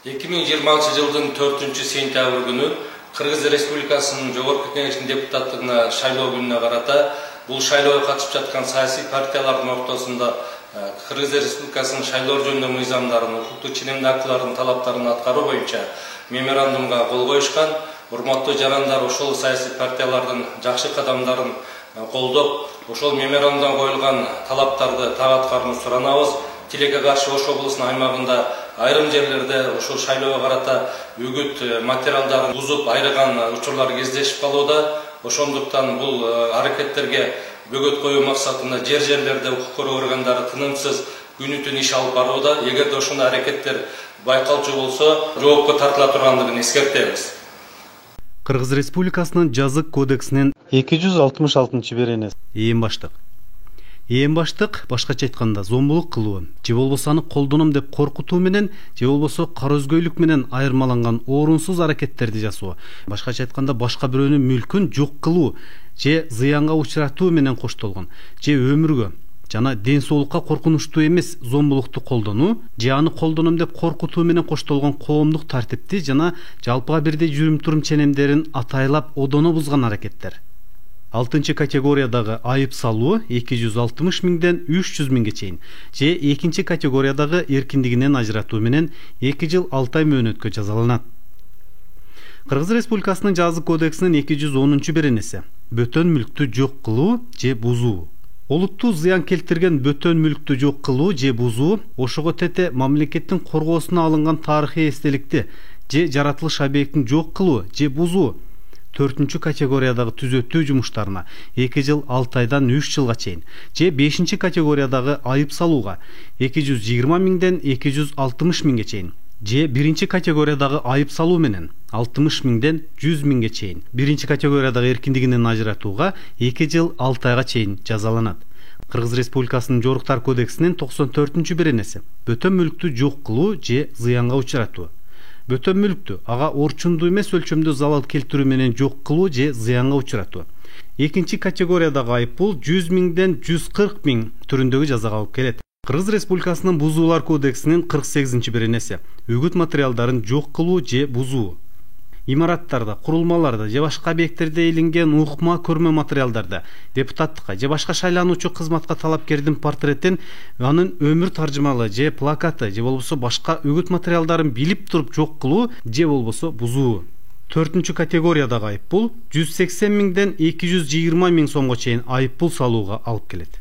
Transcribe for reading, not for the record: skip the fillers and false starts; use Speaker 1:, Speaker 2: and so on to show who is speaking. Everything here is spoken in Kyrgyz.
Speaker 1: 2020 жылдын 4-сентябрь күнү Кыргыз Республикасынын Жогорку Кеңешинин депутаттыгына шайлоо күнүнө карата бул шайлоого катышып жаткан саясий партиялардын ортосунда Кыргыз Республикасынын шайлоо жөнүндө мыйзамдарын, укуктук ченемдүү актылардын талаптарын аткаруу боюнча меморандумга кол коюшкан. Урматтуу жарандар, ошол саясий партиялардын жакшы кадамдарын колдоп, ошол меморандумга коюлган талаптарды так аткарууну суранабыз. Тилекке каршы Ош облусунун аймагында айрым жерлерде ошол шайлоого карата үгүт материалдарын бузуп айрыган учурлар кездешип калууда. Ошондуктан бул аракеттерге бөгөт коюу максатында жерлерде укук коргоо органдары тынымсыз күнү-түн иш алып барууда. Эгерде ошондой аракеттер байкалчу болсо, жоопко тартыла тургандыгын эскертебиз.
Speaker 2: Кыргыз Республикасынын жазык кодексинин 266-беренеси. Ээн баштык башкача айтканда зомбулук кылуу, же болбосо аны колдоном деп коркутуу менен, же болбосо карызгөйлүк менен айырмаланган орунсуз аракеттерди жасоо, башкача айтканда башка бирөөнүн мүлкүн жок кылуу же зыянга учуратуу менен коштолгон, же өмүргө жана ден соолукка коркунучтуу эмес зомбулукту колдонуу, же аны колдоном деп коркутуу менен коштолгон коомдук тартипти жана жалпыга бирдей жүрүм-турум ченемдерин атайлап одоно бузган аракеттер. 6 категориядагы айып салуу 260 миңден 300 миңге чейин, же 2 категориядагы эркиндигинен ажыратуу менен 2 жыл 6 ай мөөнөткө жазаланат. Кыргыз Республикасынын жазык кодексинин 210-беренеси. Бөтөн мүлктү жок кылуу же бузуу. Олуттуу зыян келтирген бөтөн мүлктү жок кылуу же бузуу ошого тете мамлекеттин коргоосуна алынган тарыхый эстеликти же жаратылыш объектин жок кылуу же бузуу 4 категориядагы түзөтүү жумуштарына 2 жыл 6 айдан 3 жылга чейин, же 5 категориядагы айып салууга 220 миңден 260 миңге чейин, же 1 категориядагы айып салуу менен 60 миңден 100 миңге чейин, 1 категориядагы эркиндигинен ажыратууга 2 жыл 6 айга чейин жазаланат. Кыргыз Республикасынын Жоруктар кодексинин 94-беренеси. Бөтөн мүлктү жок кылуу же зыянга учуратуу. Бөтөн мүлктү ага орчундуу эмес өлчөмдө залал келтирүү менен жок кылуу же зыянга учуратуу. 2 категориядагы айып бул 100 миңден 140 миң түрүндөгү жазага алып келет. Кыргыз Республикасынын Бузуулар кодексинин 48-беренеси. Үгүт материалдарын жок кылуу же бузуу. Имараттарда, курулмаларда же башка объекттерде илинген укма көрмө материалдарда депутаттыкка же башка шайлануучу кызматка талапкердин портреттин, анын өмүр таржымалы же плакаты же болбосо башка үгүт материалдарын билип туруп жок кылуу же болбосо бузуу. 4 категориядагы айып бул 180 миңден 220 миң сомго чейин айып пул салууга алып келет.